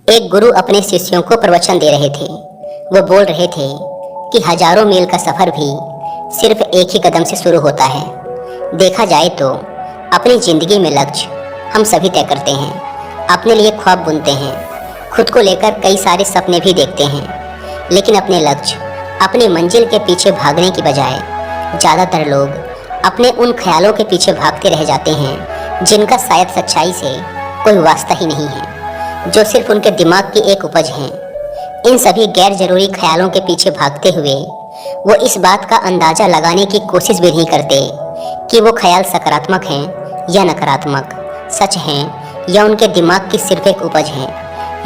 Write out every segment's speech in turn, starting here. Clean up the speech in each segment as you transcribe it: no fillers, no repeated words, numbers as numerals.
एक गुरु अपने शिष्यों को प्रवचन दे रहे थे। वो बोल रहे थे कि हजारों मील का सफ़र भी सिर्फ एक ही कदम से शुरू होता है। देखा जाए तो अपनी ज़िंदगी में लक्ष्य हम सभी तय करते हैं, अपने लिए ख्वाब बुनते हैं, खुद को लेकर कई सारे सपने भी देखते हैं, लेकिन अपने लक्ष्य, अपनी मंजिल के पीछे भागने की बजाय ज़्यादातर लोग अपने उन ख्यालों के पीछे भागते रह जाते हैं जिनका शायद सच्चाई से कोई वास्ता ही नहीं है, जो सिर्फ उनके दिमाग की एक उपज हैं। इन सभी गैर जरूरी ख्यालों के पीछे भागते हुए वो इस बात का अंदाज़ा लगाने की कोशिश भी नहीं करते कि वो ख्याल सकारात्मक हैं या नकारात्मक, सच हैं या उनके दिमाग की सिर्फ एक उपज हैं,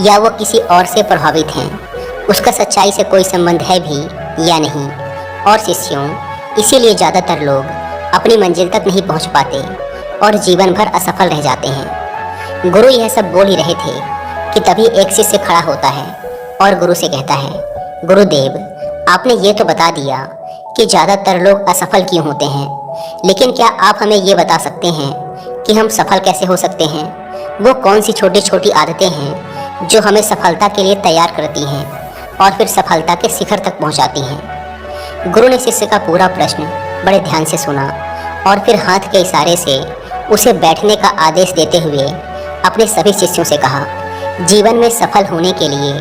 या वो किसी और से प्रभावित हैं, उसका सच्चाई से कोई संबंध है भी या नहीं। और शिष्यों, इसीलिए ज़्यादातर लोग अपनी मंजिल तक नहीं पहुंच पाते और जीवन भर असफल रह जाते हैं। गुरु यह सब बोल ही रहे थे कि तभी एक शिष्य खड़ा होता है और गुरु से कहता है, गुरुदेव, आपने ये तो बता दिया कि ज़्यादातर लोग असफल क्यों होते हैं, लेकिन क्या आप हमें ये बता सकते हैं कि हम सफल कैसे हो सकते हैं? वो कौन सी छोटी छोटी आदतें हैं जो हमें सफलता के लिए तैयार करती हैं और फिर सफलता के शिखर तक पहुंचाती हैं? गुरु ने शिष्य का पूरा प्रश्न बड़े ध्यान से सुना और फिर हाथ के इशारे से उसे बैठने का आदेश देते हुए अपने सभी शिष्यों से कहा, जीवन में सफल होने के लिए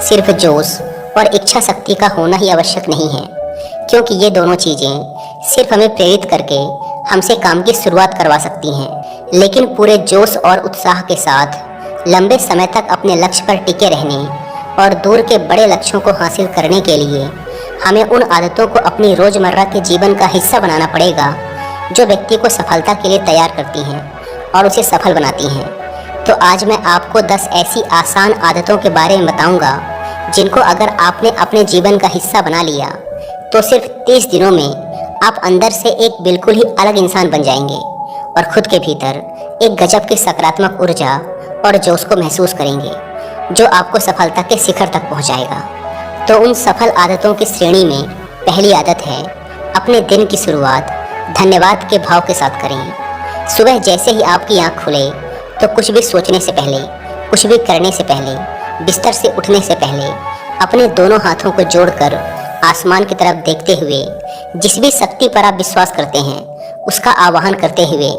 सिर्फ जोश और इच्छा शक्ति का होना ही आवश्यक नहीं है, क्योंकि ये दोनों चीज़ें सिर्फ हमें प्रेरित करके हमसे काम की शुरुआत करवा सकती हैं, लेकिन पूरे जोश और उत्साह के साथ लंबे समय तक अपने लक्ष्य पर टिके रहने और दूर के बड़े लक्ष्यों को हासिल करने के लिए हमें उन आदतों को अपनी रोज़मर्रा के जीवन का हिस्सा बनाना पड़ेगा जो व्यक्ति को सफलता के लिए तैयार करती हैं और उसे सफल बनाती हैं। तो आज मैं आपको 10 ऐसी आसान आदतों के बारे में बताऊंगा जिनको अगर आपने अपने जीवन का हिस्सा बना लिया तो सिर्फ 30 दिनों में आप अंदर से एक बिल्कुल ही अलग इंसान बन जाएंगे और खुद के भीतर एक गजब की सकारात्मक ऊर्जा और जोश को महसूस करेंगे जो आपको सफलता के शिखर तक पहुंचाएगा। तो उन सफल आदतों की श्रेणी में पहली आदत है, अपने दिन की शुरुआत धन्यवाद के भाव के साथ करें। सुबह जैसे ही आपकी आँख खुले तो कुछ भी सोचने से पहले, कुछ भी करने से पहले, बिस्तर से उठने से पहले अपने दोनों हाथों को जोड़कर आसमान की तरफ देखते हुए जिस भी शक्ति पर आप विश्वास करते हैं उसका आवाहन करते हुए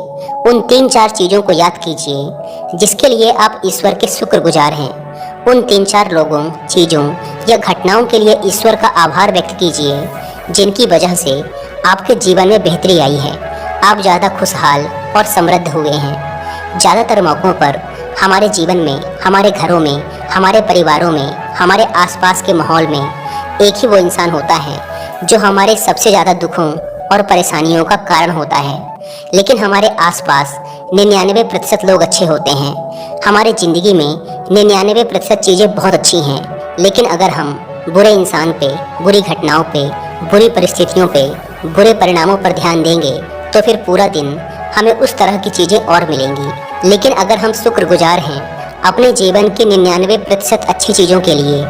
उन 3-4 चीज़ों को याद कीजिए जिसके लिए आप ईश्वर के शुक्रगुजार हैं। उन 3-4 लोगों, चीज़ों या घटनाओं के लिए ईश्वर का आभार व्यक्त कीजिए जिनकी वजह से आपके जीवन में बेहतरी आई है, आप ज़्यादा खुशहाल और समृद्ध हुए हैं। ज़्यादातर मौक़ों पर हमारे जीवन में, हमारे घरों में, हमारे परिवारों में, हमारे आसपास के माहौल में एक ही वो इंसान होता है जो हमारे सबसे ज़्यादा दुखों और परेशानियों का कारण होता है, लेकिन हमारे आसपास 99% लोग अच्छे होते हैं। हमारे ज़िंदगी में 99% चीज़ें बहुत अच्छी हैं, लेकिन अगर हम बुरे इंसान पे, बुरी घटनाओं पे, बुरी परिस्थितियों पे, बुरे परिणामों पर ध्यान देंगे तो फिर पूरा दिन हमें उस तरह की चीज़ें और मिलेंगी। लेकिन अगर हम शुक्रगुजार हैं अपने जीवन की 99% अच्छी चीज़ों के लिए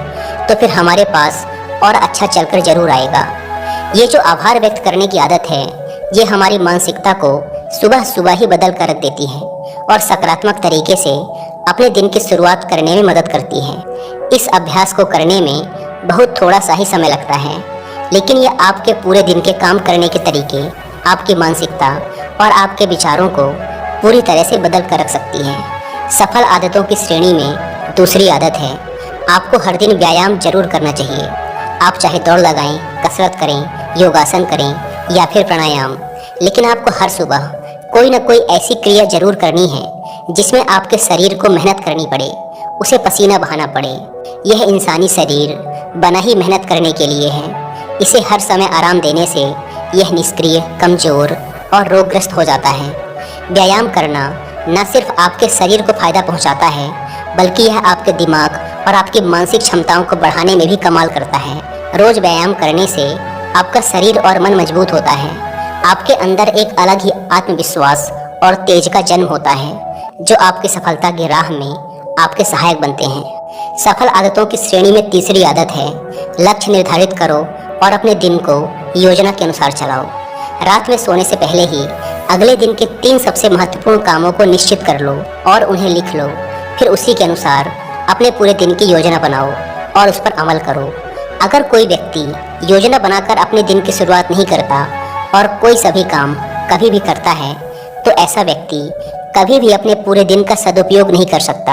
तो फिर हमारे पास और अच्छा चलकर जरूर आएगा। ये जो आभार व्यक्त करने की आदत है, ये हमारी मानसिकता को सुबह सुबह ही बदल कर रख देती है और सकारात्मक तरीके से अपने दिन की शुरुआत करने में मदद करती है। इस अभ्यास को करने में बहुत थोड़ा सा ही समय लगता है, लेकिन ये आपके पूरे दिन के काम करने के तरीके, आपकी मानसिकता और आपके विचारों को पूरी तरह से बदल कर रख सकती है। सफल आदतों की श्रेणी में दूसरी आदत है, आपको हर दिन व्यायाम जरूर करना चाहिए। आप चाहे दौड़ लगाएं, कसरत करें, योगासन करें या फिर प्राणायाम, लेकिन आपको हर सुबह कोई ना कोई ऐसी क्रिया जरूर करनी है जिसमें आपके शरीर को मेहनत करनी पड़े, उसे पसीना बहाना पड़े। यह इंसानी शरीर बना ही मेहनत करने के लिए है। इसे हर समय आराम देने से यह निष्क्रिय, कमज़ोर और रोगग्रस्त हो जाता है। व्यायाम करना न सिर्फ आपके शरीर को फ़ायदा पहुंचाता है, बल्कि यह आपके दिमाग और आपकी मानसिक क्षमताओं को बढ़ाने में भी कमाल करता है। रोज़ व्यायाम करने से आपका शरीर और मन मजबूत होता है। आपके अंदर एक अलग ही आत्मविश्वास और तेज का जन्म होता है जो आपकी सफलता की राह में आपके सहायक बनते हैं। सफल आदतों की श्रेणी में तीसरी आदत है, लक्ष्य निर्धारित करो और अपने दिन को योजना के अनुसार चलाओ। रात में सोने से पहले ही अगले दिन के 3 सबसे महत्वपूर्ण कामों को निश्चित कर लो और उन्हें लिख लो। फिर उसी के अनुसार अपने पूरे दिन की योजना बनाओ और उस पर अमल करो। अगर कोई व्यक्ति योजना बनाकर अपने दिन की शुरुआत नहीं करता और कोई सभी काम कभी भी करता है, तो ऐसा व्यक्ति कभी भी अपने पूरे दिन का सदुपयोग नहीं कर सकता।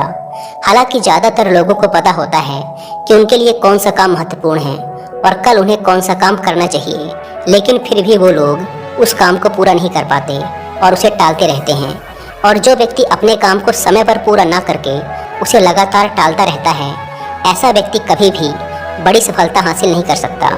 हालांकि ज़्यादातर लोगों को पता होता है कि उनके लिए कौन सा काम महत्वपूर्ण है और कल उन्हें कौन सा काम करना चाहिए, लेकिन फिर भी वो लोग उस काम को पूरा नहीं कर पाते और उसे टालते रहते हैं। और जो व्यक्ति अपने काम को समय पर पूरा ना करके उसे लगातार टालता रहता है, ऐसा व्यक्ति कभी भी बड़ी सफलता हासिल नहीं कर सकता।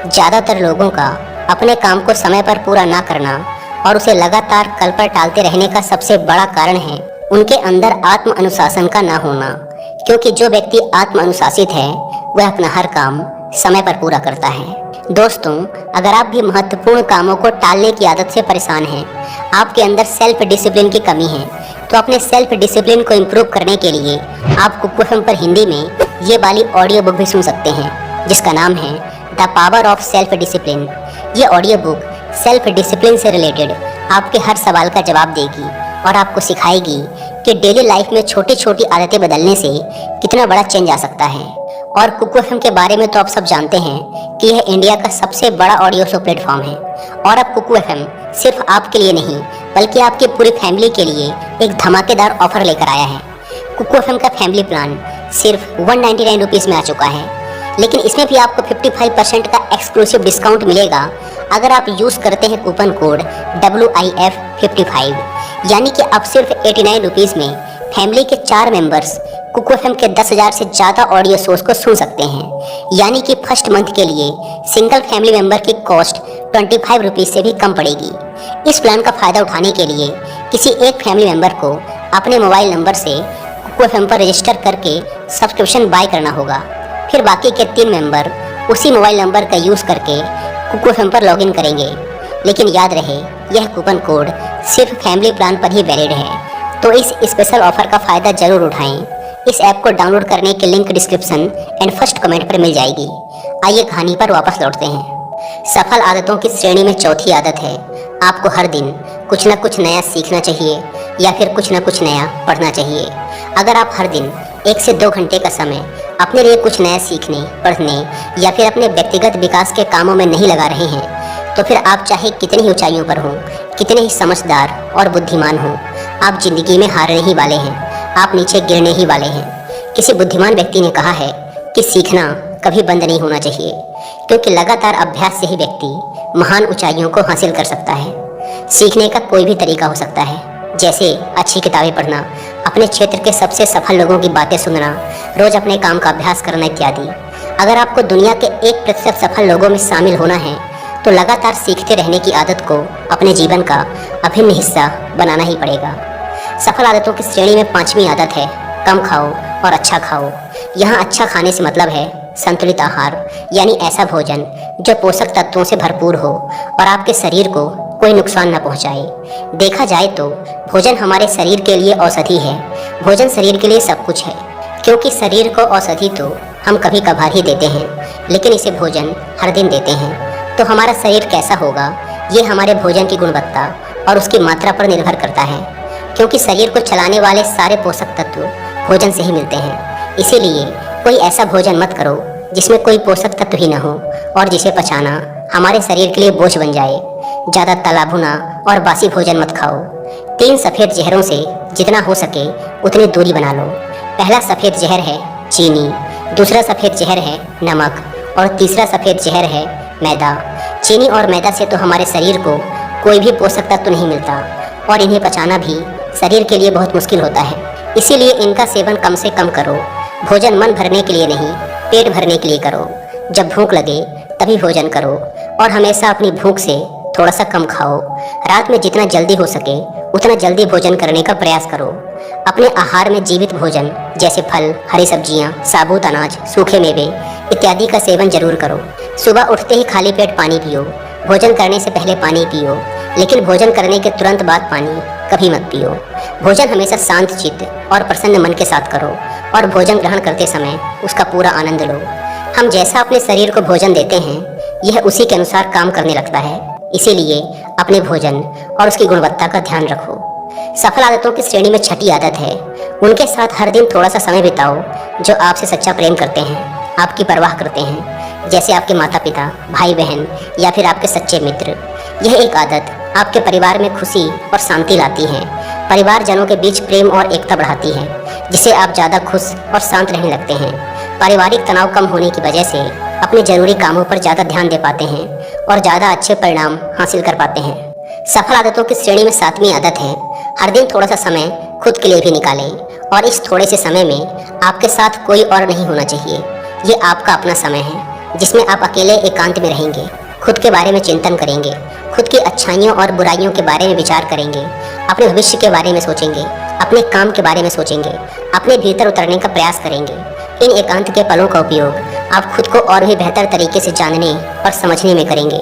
ज़्यादातर लोगों का अपने काम को समय पर पूरा ना करना और उसे लगातार कल पर टालते रहने का सबसे बड़ा कारण है उनके अंदर आत्म अनुशासन का ना होना। क्योंकि जो व्यक्ति आत्म अनुशासित है वह अपना हर काम समय पर पूरा करता है। दोस्तों, अगर आप भी महत्वपूर्ण कामों को टालने की आदत से परेशान हैं, आपके अंदर सेल्फ डिसिप्लिन की कमी है, तो अपने सेल्फ डिसिप्लिन को इम्प्रूव करने के लिए आप कुकू एफएम पर हिंदी में ये वाली ऑडियो बुक भी सुन सकते हैं, जिसका नाम है the power of self discipline. ये ऑडियो बुक सेल्फ डिसिप्लिन से रिलेटेड आपके हर सवाल का जवाब देगी और आपको सिखाएगी कि डेली लाइफ में छोटी छोटी आदतें बदलने से कितना बड़ा चेंज आ सकता है। और कुकू एफएम के बारे में तो आप सब जानते हैं कि यह इंडिया का सबसे बड़ा ऑडियो शो प्लेटफॉर्म है। और अब कुकू एफएम सिर्फ आपके लिए नहीं बल्कि आपकी पूरी फैमिली के लिए एक धमाकेदार ऑफर लेकर आया है। कुकू एफएम का फैमिली प्लान सिर्फ 199 रुपीज़ में आ चुका है, लेकिन इसमें भी आपको 55% का एक्सक्लूसिव डिस्काउंट मिलेगा अगर आप यूज़ करते हैं कूपन कोड WIF55। यानी कि आप सिर्फ 89 रुपीज़ में फैमिली के 4 मेंबर्स कुकू एफएम के 10,000 से ज़्यादा ऑडियो शोज को सुन सकते हैं। यानी कि फर्स्ट मंथ के लिए सिंगल फैमिली मेंबर की कॉस्ट 25 रुपीज़ से भी कम पड़ेगी। इस प्लान का फ़ायदा उठाने के लिए किसी एक फैमिली मेंबर को अपने मोबाइल नंबर से कुकू एफएम पर रजिस्टर करके सब्सक्रिप्शन बाय करना होगा। फिर बाकी के 3 मेंबर उसी मोबाइल नंबर का यूज़ करके कुकू एफएम पर लॉगिन करेंगे। लेकिन याद रहे, यह कूपन कोड सिर्फ फैमिली प्लान पर ही वैलिड है, तो इस स्पेशल ऑफर का फ़ायदा ज़रूर उठाएं। इस ऐप को डाउनलोड करने की link description and first comment पर मिल जाएगी। आइए कहानी पर वापस लौटते हैं। सफल आदतों की श्रेणी में चौथी आदत है, आपको हर दिन कुछ न कुछ नया सीखना चाहिए या फिर कुछ न कुछ नया पढ़ना चाहिए। अगर आप हर दिन 1 से 2 घंटे का समय अपने लिए कुछ नया सीखने, पढ़ने या फिर अपने व्यक्तिगत विकास के कामों में नहीं लगा रहे हैं, तो फिर आप चाहे कितनी ही ऊंचाइयों पर हों, कितने ही समझदार और बुद्धिमान हों, आप जिंदगी में हारने ही वाले हैं, आप नीचे गिरने ही वाले हैं। किसी बुद्धिमान व्यक्ति ने कहा है कि सीखना कभी बंद नहीं होना चाहिए, क्योंकि लगातार अभ्यास से ही व्यक्ति महान ऊंचाइयों को हासिल कर सकता है। सीखने का कोई भी तरीका हो सकता है, जैसे अच्छी किताबें पढ़ना, अपने क्षेत्र के सबसे सफल लोगों की बातें सुनना, रोज अपने काम का अभ्यास करना इत्यादि। अगर आपको दुनिया के 1% सफल लोगों में शामिल होना है, तो लगातार सीखते रहने की आदत को अपने जीवन का अभिन्न हिस्सा बनाना ही पड़ेगा। सफल आदतों की श्रेणी में 5वीं आदत है, कम खाओ और अच्छा खाओ। यहाँ अच्छा खाने से मतलब है संतुलित आहार, यानी ऐसा भोजन जो पोषक तत्वों से भरपूर हो और आपके शरीर को कोई नुकसान न पहुँचाए। देखा जाए तो भोजन हमारे शरीर के लिए औषधि है। भोजन शरीर के लिए सब कुछ है, क्योंकि शरीर को औषधि तो हम कभी कभार ही देते हैं, लेकिन इसे भोजन हर दिन देते हैं। तो हमारा शरीर कैसा होगा, ये हमारे भोजन की गुणवत्ता और उसकी मात्रा पर निर्भर करता है, क्योंकि शरीर को चलाने वाले सारे पोषक तत्व भोजन से ही मिलते हैं। इसीलिए कोई ऐसा भोजन मत करो जिसमें कोई पोषक तत्व ही न हो और जिसे पचाना हमारे शरीर के लिए बोझ बन जाए। ज़्यादा तला भुना और बासी भोजन मत खाओ। 3 सफ़ेद जहरों से जितना हो सके उतनी दूरी बना लो। पहला सफ़ेद जहर है चीनी, दूसरा सफ़ेद जहर है नमक और तीसरा सफ़ेद जहर है मैदा। चीनी और मैदा से तो हमारे शरीर को कोई भी पोषक तत्व नहीं मिलता और इन्हें पचाना भी शरीर के लिए बहुत मुश्किल होता है। इसीलिए इनका सेवन कम से कम करो। भोजन मन भरने के लिए नहीं, पेट भरने के लिए करो। जब भूख लगे तभी भोजन करो और हमेशा अपनी भूख से थोड़ा सा कम खाओ। रात में जितना जल्दी हो सके उतना जल्दी भोजन करने का प्रयास करो। अपने आहार में जीवित भोजन जैसे फल, हरी सब्जियां, साबुत अनाज, सूखे मेवे इत्यादि का सेवन जरूर करो। सुबह उठते ही खाली पेट पानी पियो। भोजन करने से पहले पानी पियो, लेकिन भोजन करने के तुरंत बाद पानी कभी मत पियो। भोजन हमेशा शांत चित्त और प्रसन्न मन के साथ करो और भोजन ग्रहण करते समय उसका पूरा आनंद लो। हम जैसा अपने शरीर को भोजन देते हैं, यह उसी के अनुसार काम करने लगता है। इसीलिए अपने भोजन और उसकी गुणवत्ता का ध्यान रखो। सफल आदतों की श्रेणी में छठी आदत है, उनके साथ हर दिन थोड़ा सा समय बिताओ जो आपसे सच्चा प्रेम करते हैं, आपकी परवाह करते हैं, जैसे आपके माता पिता, भाई बहन या फिर आपके सच्चे मित्र। यह एक आदत आपके परिवार में खुशी और शांति लाती है, परिवारजनों के बीच प्रेम और एकता बढ़ाती है, जिससे आप ज़्यादा खुश और शांत रहने लगते हैं। पारिवारिक तनाव कम होने की वजह से अपने जरूरी कामों पर ज़्यादा ध्यान दे पाते हैं और ज़्यादा अच्छे परिणाम हासिल कर पाते हैं। सफल आदतों की श्रेणी में सातवीं आदत है, हर दिन थोड़ा सा समय खुद के लिए भी निकालें, और इस थोड़े से समय में आपके साथ कोई और नहीं होना चाहिए। ये आपका अपना समय है जिसमें आप अकेले एकांत में रहेंगे, खुद के बारे में चिंतन करेंगे, खुद की अच्छाइयों और बुराइयों के बारे में विचार करेंगे, अपने भविष्य के बारे में सोचेंगे, अपने काम के बारे में सोचेंगे, अपने भीतर उतरने का प्रयास करेंगे। इन एकांत के पलों का उपयोग आप खुद को और भी बेहतर तरीके से जानने और समझने में करेंगे।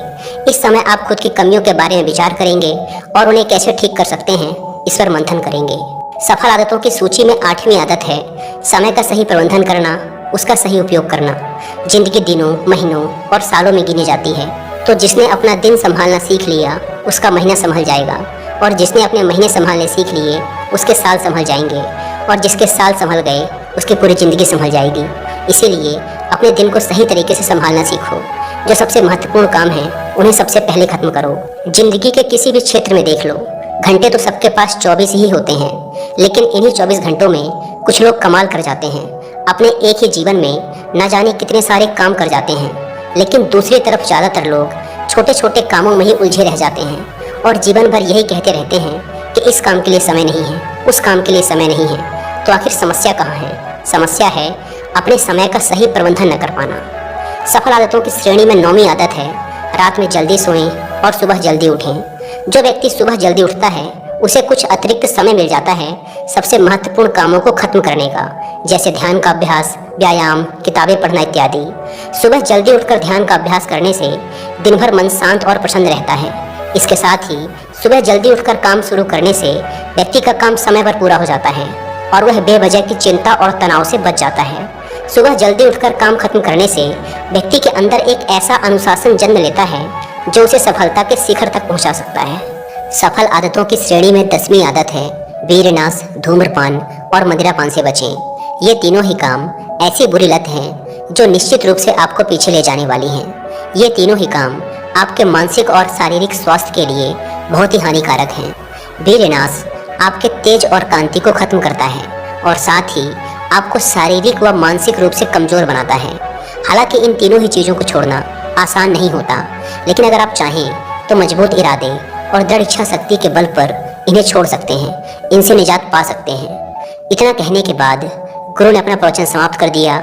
इस समय आप खुद की कमियों के बारे में विचार करेंगे और उन्हें कैसे ठीक कर सकते हैं इस पर मंथन करेंगे। सफल आदतों की सूची में 8वीं आदत है, समय का सही प्रबंधन करना, उसका सही उपयोग करना। जिंदगी दिनों, महीनों और सालों में गिनी जाती है, तो जिसने अपना दिन संभालना सीख लिया उसका महीना संभल जाएगा, और जिसने अपने महीने संभालने सीख लिए उसके साल संभल जाएंगे, और जिसके साल संभल गए उसकी पूरी ज़िंदगी संभल जाएगी। इसीलिए अपने दिन को सही तरीके से संभालना सीखो। जो सबसे महत्वपूर्ण काम है उन्हें सबसे पहले खत्म करो। जिंदगी के किसी भी क्षेत्र में देख लो, घंटे तो सबके पास 24 ही होते हैं, लेकिन इन्हीं 24 घंटों में कुछ लोग कमाल कर जाते हैं। अपने एक ही जीवन में न जाने कितने सारे काम कर जाते हैं, लेकिन दूसरी तरफ ज़्यादातर लोग छोटे छोटे कामों में ही उलझे रह जाते हैं और जीवन भर यही कहते रहते हैं कि इस काम के लिए समय नहीं है, उस काम के लिए समय नहीं है। तो आखिर समस्या कहाँ है? समस्या है अपने समय का सही प्रबंधन न कर पाना। सफल आदतों की श्रेणी में 9वीं आदत है, रात में जल्दी सोएं और सुबह जल्दी उठें। जो व्यक्ति सुबह जल्दी उठता है उसे कुछ अतिरिक्त समय मिल जाता है सबसे महत्वपूर्ण कामों को खत्म करने का, जैसे ध्यान का अभ्यास, व्यायाम, किताबें पढ़ना इत्यादि। सुबह जल्दी उठकर ध्यान का अभ्यास करने से दिन भर मन शांत और प्रसन्न रहता है। इसके साथ ही सुबह जल्दी उठकर काम शुरू करने से व्यक्ति का काम समय पर पूरा हो जाता है और वह बेवजह की चिंता और तनाव से बच जाता है। सुबह जल्दी उठकर काम खत्म करने से व्यक्ति के अंदर एक ऐसा अनुशासन जन्म लेता है जो उसे सफलता के शिखर तक पहुंचा सकता है। सफल आदतों की श्रेणी में 10वीं आदत है, वीरनाश, धूम्रपान और मदिरापान से बचें। ये तीनों ही काम ऐसी बुरी लत हैं जो निश्चित रूप से आपको पीछे ले जाने वाली हैं। ये तीनों ही काम आपके मानसिक और शारीरिक स्वास्थ्य के लिए बहुत ही हानिकारक हैं। वीरनाश आपके तेज और कांति को खत्म करता है और साथ ही आपको शारीरिक व मानसिक रूप से कमजोर बनाता है। हालांकि इन तीनों ही चीज़ों को छोड़ना आसान नहीं होता, लेकिन अगर आप चाहें तो मजबूत इरादे और दृढ़ इच्छा शक्ति के बल पर इन्हें छोड़ सकते हैं, इनसे निजात पा सकते हैं। इतना कहने के बाद गुरु ने अपना प्रवचन समाप्त कर दिया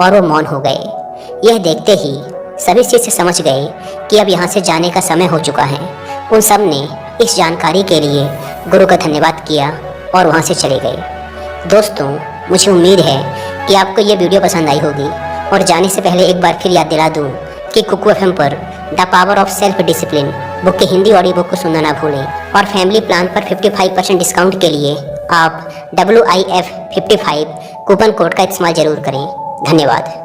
और वो मौन हो गए। यह देखते ही सभी शिष्य समझ गए कि अब यहाँ से जाने का समय हो चुका है। उन सब ने इस जानकारी के लिए गुरु का धन्यवाद किया और वहाँ से चले गए। दोस्तों, मुझे उम्मीद है कि आपको ये वीडियो पसंद आई होगी, और जाने से पहले एक बार फिर याद दिला दूँ कि कुकू एफएम पर the power of self discipline book की हिंदी ऑडियो बुक को सुनना ना भूलें, और फैमिली प्लान पर 55% डिस्काउंट के लिए आप WIF55 कूपन कोड का इस्तेमाल जरूर करें। धन्यवाद।